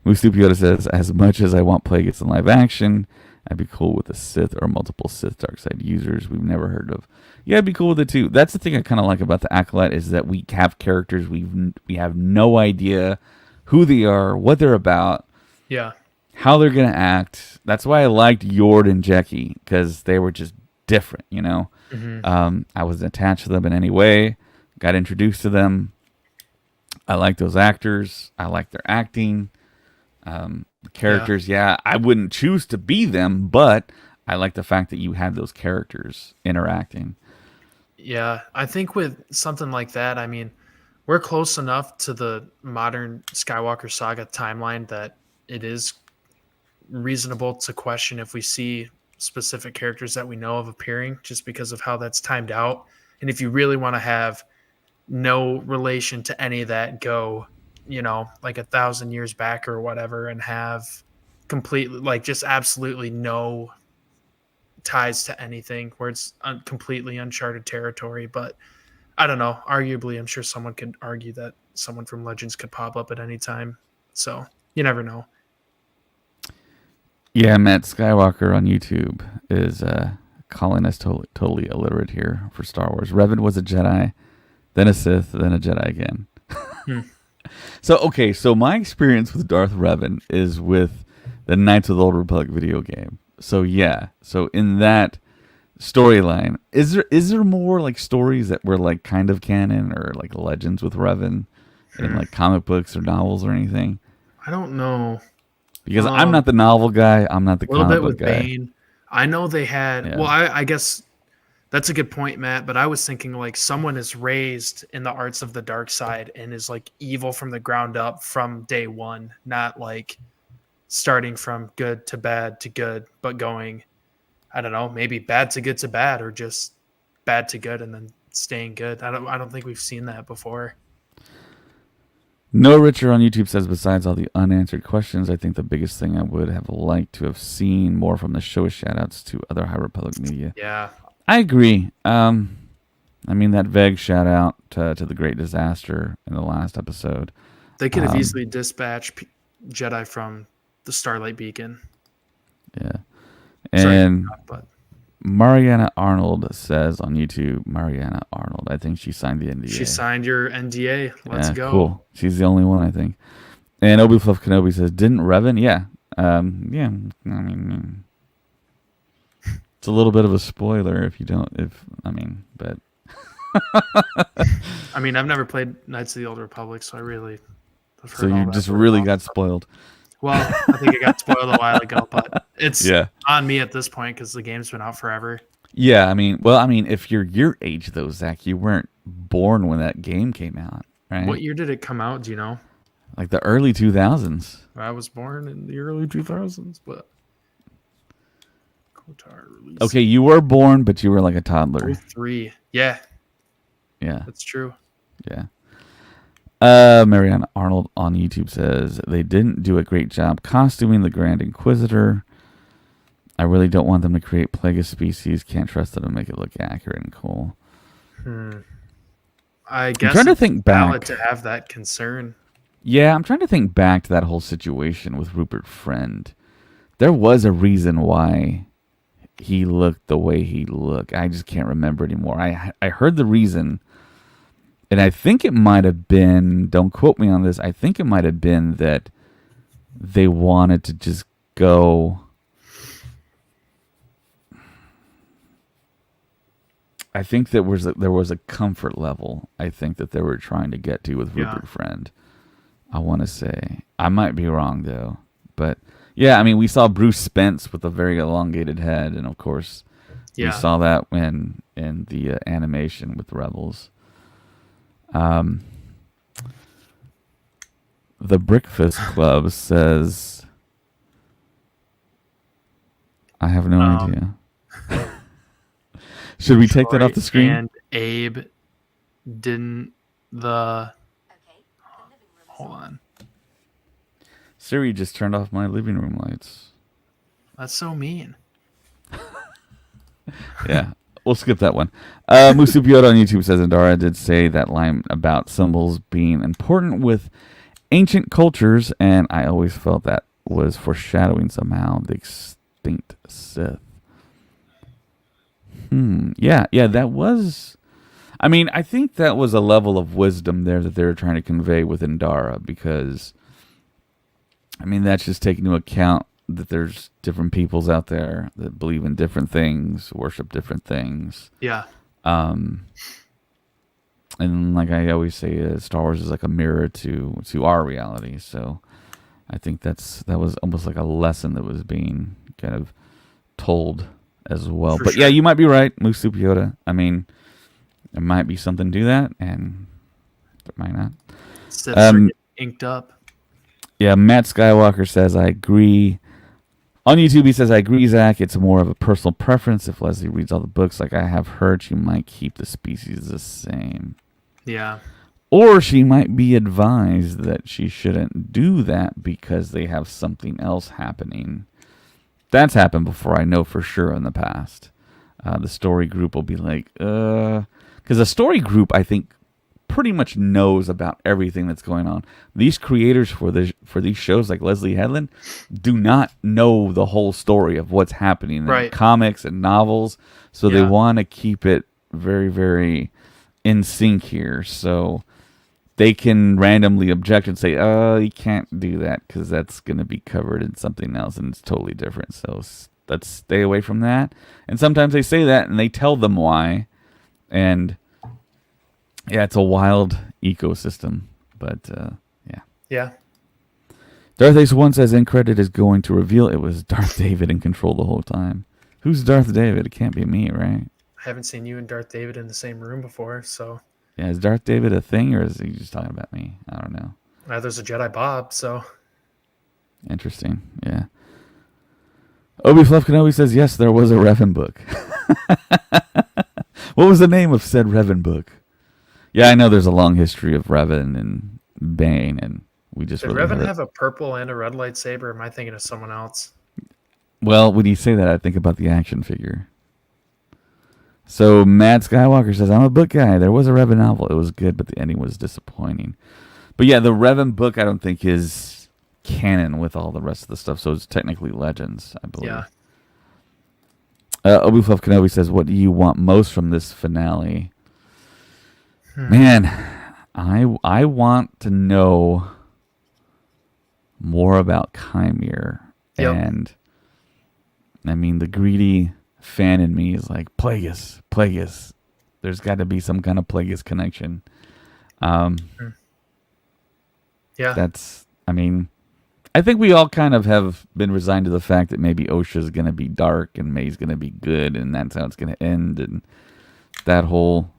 Moose Yoda says, as much as I want Plagueis in live action, I'd be cool with a Sith or multiple Sith dark side users we've never heard of. Yeah, I'd be cool with it too. That's the thing I kind of like about the Acolyte is that we have characters we have no idea who they are, what they're about, Yeah. how they're gonna act. That's why I liked Yord and Jecki because they were just different, you know. Hmm. I wasn't attached to them in any way. Got introduced to them. I like those actors. I like their acting. The Yeah. characters, yeah, I wouldn't choose to be them, but I like the fact that you had those characters interacting. Yeah. I think with something like that, I mean, we're close enough to the modern Skywalker saga timeline that it is reasonable to question if we see specific characters that we know of appearing just because of how that's timed out. And if you really want to have no relation to any of that, go, like 1,000 years back or whatever, and have completely, like, just absolutely no ties to anything where it's completely uncharted territory. But I don't know. Arguably, I'm sure someone could argue that someone from Legends could pop up at any time. So you never know. Yeah, Matt Skywalker on YouTube is calling us totally illiterate here for Star Wars. Revan was a Jedi, then a Sith, then a Jedi again. Hmm. So my experience with Darth Revan is with the Knights of the Old Republic video game. So yeah, so in that storyline, is there more like stories that were like kind of canon or like legends with Revan in like comic books or novels or anything? I don't know. Because I'm not the novel guy, I'm not the A little comic bit book with guy. Bane. I know they had. Yeah. Well, I guess that's a good point, Matt. But I was thinking like someone is raised in the arts of the dark side and is like evil from the ground up from day one, not like starting from good to bad to good, but going, I don't know, maybe bad to good to bad, or just bad to good and then staying good. I don't think we've seen that before. No Richer on YouTube says, besides all the unanswered questions, I think the biggest thing I would have liked to have seen more from the show is shoutouts to other High Republic media. Yeah. I agree. I mean, that vague shout out to the Great Disaster in the last episode. They could have easily dispatched Jedi from the Starlight Beacon. Yeah. Sorry, And but Mariana Arnold says on YouTube, Mariana Arnold, I think she signed the NDA. she signed your NDA. Let's go. Cool. She's the only one, I think. And Obi Fluff Kenobi says, didn't Revan? Yeah. Yeah. I mean, it's a little bit of a spoiler if you don't, but. I mean, I've never played Knights of the Old Republic, so I really have heard So all you that just word really about got it. spoiled. Well, I think it got spoiled a while ago, but it's Yeah. on me at this point because the game's been out forever. Yeah, if you're your age though, Zach, you weren't born when that game came out, right? What year did it come out? Do you know? Like the early 2000s. I was born in the early 2000s, but Kotar release. Okay, you were born, but you were like a toddler. 03. Yeah, Yeah, that's true. yeah. Marianne Arnold on YouTube says they didn't do a great job costuming the Grand Inquisitor. I really don't want them to create Plagueis species. Can't trust them to make it look accurate and cool. I guess trying to it's think valid back. to have that concern. Yeah, I'm trying to think back to that whole situation with Rupert Friend. There was a reason why he looked the way he looked. I just can't remember anymore. I heard the reason, and I think it might have been, don't quote me on this, I think it might have been that they wanted to just go... I think there was a comfort level I think that they were trying to get to with Rupert Friend. I want to say. I might be wrong, though. But, yeah, I mean, we saw Bruce Spence with a very elongated head, and, of course, we saw that in the animation with Rebels. The Brickfist Club says, I have no idea. Should we take that Troy off the screen? and Abe didn't the. Hold on. Siri just turned off my living room lights. That's so mean. Yeah, we'll skip that one. Musupioto on YouTube says Indara did say that line about symbols being important with ancient cultures, and I always felt that was foreshadowing somehow the extinct Sith. Yeah, that was. I mean, I think that was a level of wisdom there that they were trying to convey with Indara, because, I mean, that's just taking into account that there's different peoples out there that believe in different things, worship different things. Yeah. And like I always say, Star Wars is like a mirror to our reality. So I think that was almost like a lesson that was being kind of told as well. But yeah, you might be right, Musupioda. I mean, there might be something to that, and there might not. Siths are getting inked up. Yeah, Matt Skywalker says, I agree. On YouTube, he says, I agree, Zach. It's more of a personal preference. If Leslie reads all the books like I have heard, she might keep the species the same. Yeah. Or she might be advised that she shouldn't do that because they have something else happening. That's happened before, I know for sure, in the past. The story group will be like, because the story group, I think, pretty much knows about everything that's going on. These creators for these shows, like Leslie Headland, do not know the whole story of what's happening in comics and novels. So they want to keep it very, very in sync here. So they can randomly object and say, oh, you can't do that because that's going to be covered in something else and it's totally different. So let's stay away from that. And sometimes they say that and they tell them why. And yeah, it's a wild ecosystem, but yeah. Yeah. Darth Ace 1 says Incredit is going to reveal it was Darth David in control the whole time. Who's Darth David? It can't be me, right? I haven't seen you and Darth David in the same room before, so. Yeah, is Darth David a thing, or is he just talking about me? I don't know. There's a Jedi Bob, so. Interesting, yeah. Obi Fluff Kenobi says, yes, there was a Revan book. What was the name of said Revan book? Yeah, I know there's a long history of Revan and Bane, and we just Did really Revan have a purple and a red lightsaber, or am I thinking of someone else? Well, when you say that, I think about the action figure. So Matt Skywalker says, I'm a book guy. There was a Revan novel. It was good, but the ending was disappointing. But yeah, the Revan book I don't think is canon with all the rest of the stuff, so it's technically Legends, I believe. Yeah. Obi Fluff Kenobi says, what do you want most from this finale? Man, I want to know more about Chimere. Yep. And I mean, the greedy fan in me is like, Plagueis. There's got to be some kind of Plagueis connection. Yeah. I mean, I think we all kind of have been resigned to the fact that maybe Osha's going to be dark and May's going to be good, and that's how it's going to end, and that whole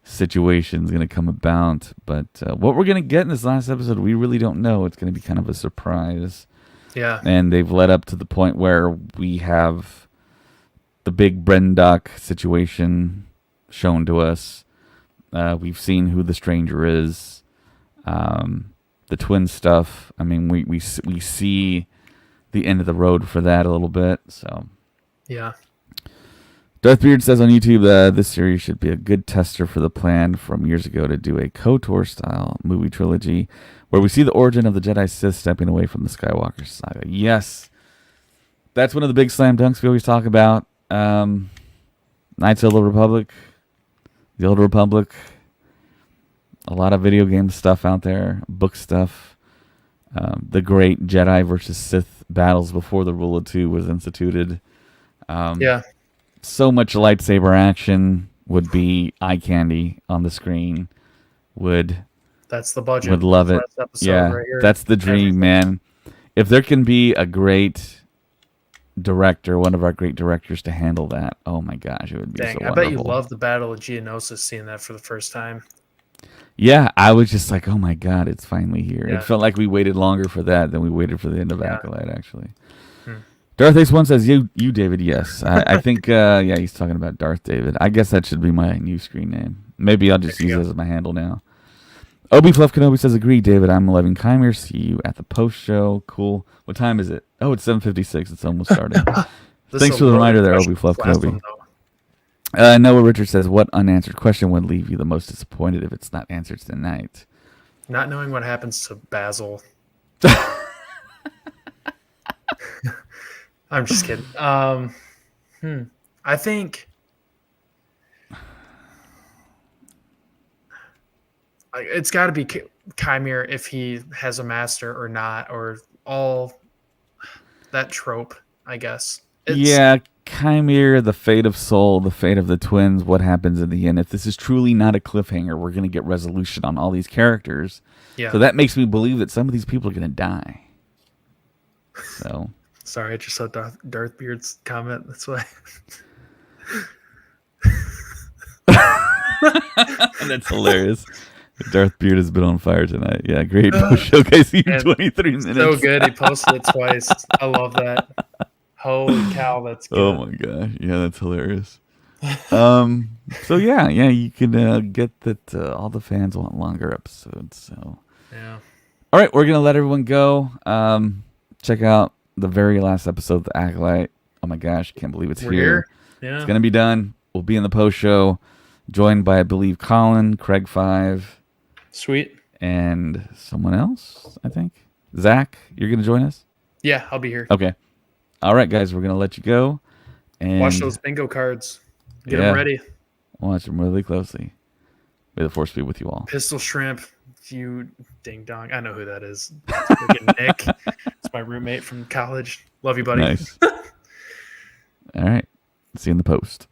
situation's going to come about. But what we're going to get in this last episode, we really don't know. It's going to be kind of a surprise. Yeah. And they've led up to the point where we have the big Brendock situation shown to us. We've seen who the stranger is. The twin stuff. I mean, we see the end of the road for that a little bit. So yeah. Darth Beard says on YouTube, this series should be a good tester for the plan from years ago to do a KOTOR style movie trilogy where we see the origin of the Jedi Sith stepping away from the Skywalker saga. Yes, that's one of the big slam dunks we always talk about. Knights of the Republic, the Old Republic, a lot of video game stuff out there, book stuff, the great Jedi versus Sith battles before the Rule of Two was instituted. Yeah. So much lightsaber action would be eye candy on the screen. That's the budget. Would love it. Yeah, right, that's the dream, man. If there can be a great director, one of our great directors to handle that, oh my gosh, it would be so wonderful. I bet you love the Battle of Geonosis, seeing that for the first time. Yeah, I was just like, oh my god, it's finally here. Yeah. It felt like we waited longer for that than we waited for the end of ACOLYTE, actually. Darth Ace One says you David. Yes, I think yeah, he's talking about Darth David. I guess that should be my new screen name. Maybe I'll just use it as my handle now. Obi Fluff Kenobi says agree, David. I'm 11 Chimera. See you at the post show. Cool. What time is it? Oh, it's 7:56. It's almost starting. Thanks for the reminder there, Obi Fluff Kenobi. Noah Richard says, what unanswered question would leave you the most disappointed if it's not answered tonight? Not knowing what happens to Basil. I'm just kidding. I think it's got to be Chimera if he has a master or not, or all that trope, I guess. Yeah, Chimera, the fate of Soul, the fate of the twins, what happens in the end. If this is truly not a cliffhanger, we're going to get resolution on all these characters. Yeah. So that makes me believe that some of these people are going to die. So... Sorry, I just saw Darth Beard's comment. That's why. That's hilarious. Darth Beard has been on fire tonight. Yeah, great post showcasing 23 minutes. So good. He posted it twice. I love that. Holy cow, that's good. Oh my gosh. Yeah, that's hilarious. So yeah, you can get that all the fans want longer episodes. So yeah. All right, we're gonna let everyone go. Check out the very last episode of the Acolyte. Oh my gosh, I can't believe we're here. Yeah. It's gonna be done. We'll be in the post show, joined by I believe Colin, Craig 5. Sweet. And someone else, I think. Zach, you're gonna join us? Yeah, I'll be here. Okay. All right, guys, we're gonna let you go. And watch those bingo cards. Get them ready. Watch them really closely. May the force be with you all. Pistol Shrimp, you ding dong. I know who that is. It's Nick. It's my roommate from college. Love you, buddy. Nice. All right. See you in the post.